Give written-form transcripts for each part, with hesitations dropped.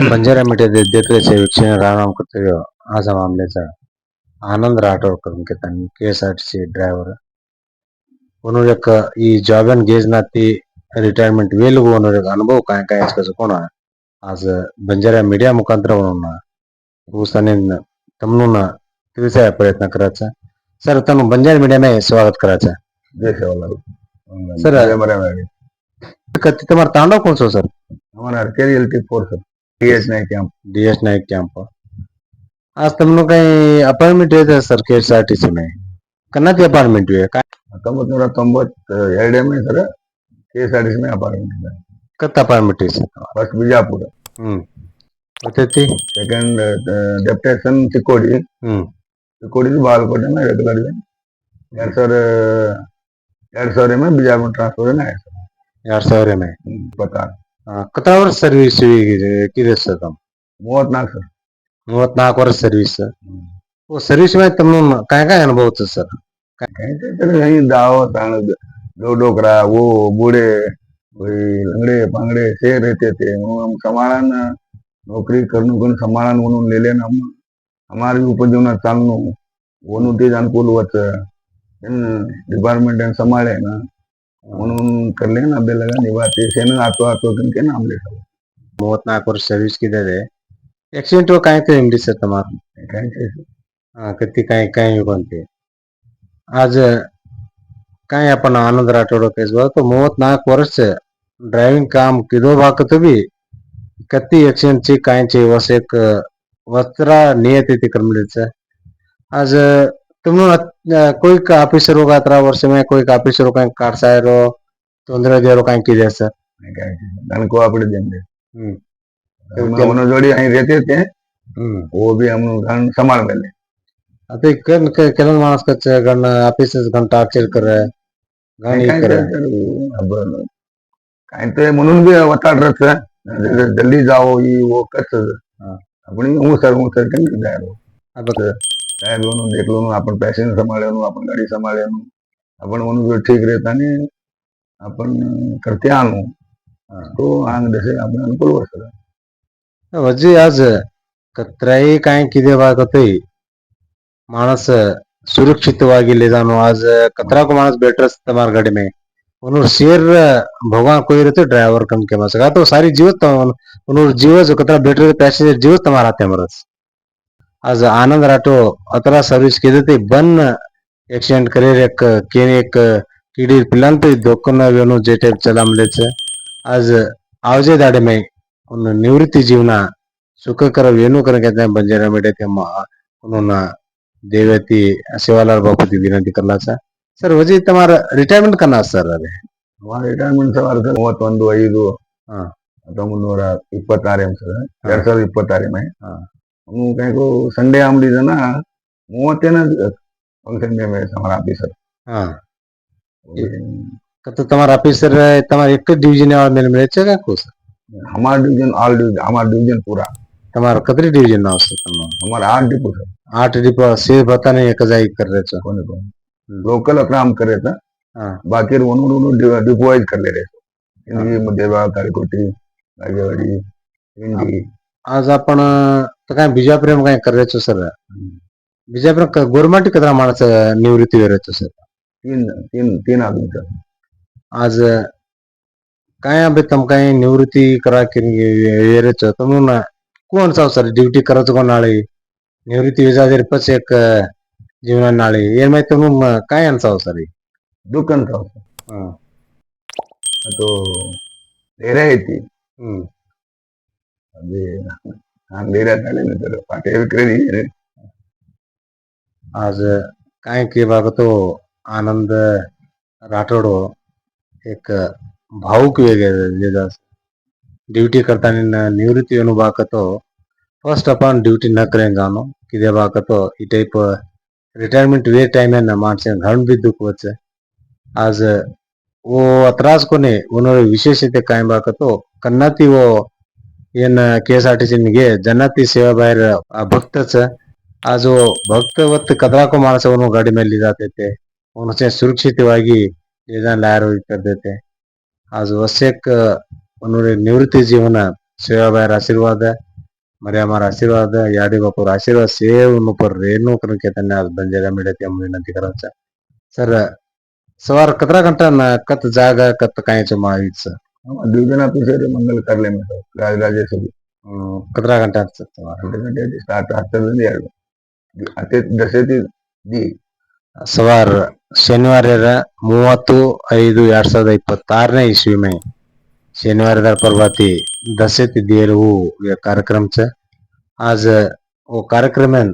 Banjara media देते से वीक्षण राम करते आज मामल्याचा आनंद राठोड के तन KSRTC ड्रायव्हर म्हणून एक ಈ ಜಾಬನ್ ಗೇಜ್ ನಾತಿ ರಿಟೈರ್ಮೆಂಟ್ ವೇಲ್ ಅನ್ನೋ ಅನುಭವ काय काय असं कोण आज बंजारा मीडिया मुखांतर म्हणून उसाने तमनून ತಿಳಿಸೇ प्रयत्न करायचा सर तम बंजारा मीडिया में स्वागत करायचा जय सेवालाल सर कत्ती तुम्हारा तांडव कौन सो सर हमारा KLT4 sir DS Naik camp आज तुमने कहीं अपॉइंटमेंट है सर KSRTC में कन्ना थी अपॉइंटमेंट हुई है 1992 में सर KSRTC में अपार्टमेंट है कत्ता अपॉइंटमेंट है फर्स्ट बिजापुर होते थी सेकंड डेप्टेशन चिक्कोड़ी बालकोटे में रेगुलर में 2000 में बिजापुर ट्रांसफर है 2000 में पता कितना वर्ष सर्विस की सर तुम 34 सर 34 वर्ष सर्विस वो सर्विस में तुमने काय अनुभव था सर यही दावत दो डोकरा वो बूढ़े वही लंगड़े पांगड़े से रहते थे हम संभालन नौकरी करने को संभालन म्हणून ले लेना हमारे उपजीवना चांगनो वनु ते अनुकूल वच डिपार्टमेंट संभाळे ना म्हणून करले ना अबे लगा निवाते सेन आतो आतो के नाम ले 34 वर्ष सर्विस की दे एक्सीडेंट वो काय थे इंग्लिश सर तुम्हारा काय हां कत्ती काय काय कोणते आज काय आपण आनंद राठोड केस तो 34 वर्ष ड्रायव्हिंग काम किदो भाकत भी कत्ती एक्सीडेंट ची काय ची वस एक वस्त्रा नियत ती क्रमलेच आज तुम कोई का ऑफिसर होगा 13 वर्ष में कोई का ऑफिसर होगा काट सायरो तोंदरे देरो काय की जैसा धन को आपड़े देंगे उन्होंने जोड़ी અહીં रहते थे वो भी हम घन संभाल में ले अते कन केलन मानस कच्छ गण ऑफिसर्स घन टार्चर कर रहा है घन ही कर अब काय तो म्हणून भी वताड़ रच जल्दी जाओ ये वो कच्छ अपनी हूँ सर के जाए अब साहेब देख लो अपन पैसेंजर संभाले अपन गाड़ी संभाले अपन जो ठीक रहता नहीं अपन करते आनो तो आंग जैसे अपन अनुकूल वर्ष वजी आज कत्राई काय किदे बागतई मानस सुरक्षितವಾಗಿ ले जानो आज कतरा को मानस बेटर तुम्हार गाड़ी में उन्होंने शेर भगवान कोई रहते ड्राइवर कम के मास तो सारी जीवत उन्होंने जीव जो कतरा बेटर पैसेंजर जीवत तुम्हारा आते मरस आज आनंद राठो अतरा सर्विस के देते बन एक्सीडेंट करे एक केने एक कीड़ी पिलान पे दोकन वेनो जे टाइप चला मलेच आज आवजे दाड़े में उन निवृत्ति जीवना सुख कर वेनु कर कहते हैं बंजारा मीडिया के उन्होंने देवती सेवालाल बापू की विनंती करला सर वजी तुम्हारा रिटायरमेंट करना सर अरे हमारा रिटायरमेंट सर 31/5/1926 सर 2026 में कहीं को संडे आम लीजिए ना 30 फंक्शन में हमारा ऑफिसर हाँ तो तुम्हारा ऑफिसर तुम्हारा एक डिवीजन और मिल मिले क्या कुछ हमारा डिवीजन ऑल डिवीजन हमारा डिवीजन पूरा तुम्हारा कितने डिवीजन ना उससे हमारा 8 डिपो सर 8 डिपो से पता नहीं एक जाई कर रहे थे कौन लोकल काम कर रहे थे बाकी डिपो वाइज कर ले रहे थे इनकी मध्यवा कालीकोटी राजेवाड़ी इंडी आज आपण तर काय बिजापुर काय करायचो सर बिजापुर गोरमाटी कदरा माणस निवृत्ती करायचो सर तीन आदमी सर आज काय अबे तुम काय निवृत्ती करा येरेचो तुम कोण सा सर ड्यूटी करायचो कोण नाळे निवृत्ती वीजा देर पछ एक जीवना नाळे ये मैं तुम काय अनसाव सर दुकान था तो ले रही थी अभी हम ले रहा था लेने तो पाटे विक्री आज काय के बाबतो आनंद राठोडो एक भावुक वेगळे ड्यूटी करता निवृत्ती अनुभव फर्स्ट अपन ड्यूटी न करें जानो कि बाकतो ई टाइप रिटायरमेंट वे टाइम है न मानस घण भी दुख वचे आज वो अतराज कोने उन्होंने विशेषते काय बाकतो कन्नाती वो ಏನ್ KSRTC ನಿಗೆ ಜನ್ನತಿ सेवा बाहेर भक्तच आज वो भक्त वक्त कदरा को मानस उन्होंने गाड़ी में ले जाते थे उनसे सुरक्षितವಾಗಿ ले जाने लायर कर देते आज वसेक उन्होंने निवृत्ति जीवन सेवा बाहेर आशीर्वाद मरे हमारा आशीर्वाद यादी बापूर आशीर्वाद सेव नुपर रेणु करून के त्यांना आज बंजारा मिळते हम विनंती करायचा सर सवार 17 घंटा न कत जागा कत कायच मावीच डिवीजन ऑफिसर मंगल कार्यालय में राजराजे सभी 17 घंटा ಸ್ಟಾರ್ಟ್ ಆಗ್ತದೆ ಅದೇ ದಸತಿ ದಿ सवार शनिवार 30/5/2026 ईस्वी में शनिवार प्रभाती दशेती देर वो ये कार्यक्रम छ आज वो कार्यक्रम में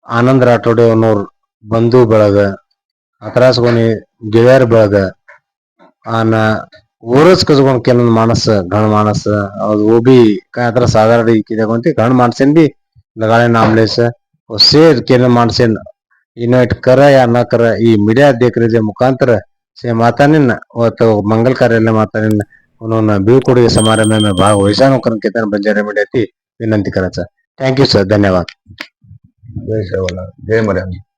आनंद राठोडे और बंधु ಬಳಗ अत्रासकोनी ಗೆಳೆಯರ ಬಳಗ आना ओरच कसं केलं माणस घण माणस वो भी काय अത്ര साधारण किती कोणते घण माणसेन भी लगाळे नामले से और शेर केलं माणसेन इन्वाइट करा या ना करा ಈ मीडिया देखने मुखांतर से माता ने वो तो मंगल कार्यालय माता ने उन्होंने बीळकोडी समारंभ में भाग वैशानु करून केतन बंजारा मीडिया ती विनंती करायचा थँक्यू सर धन्यवाद जय शेवाला जय मर्यादा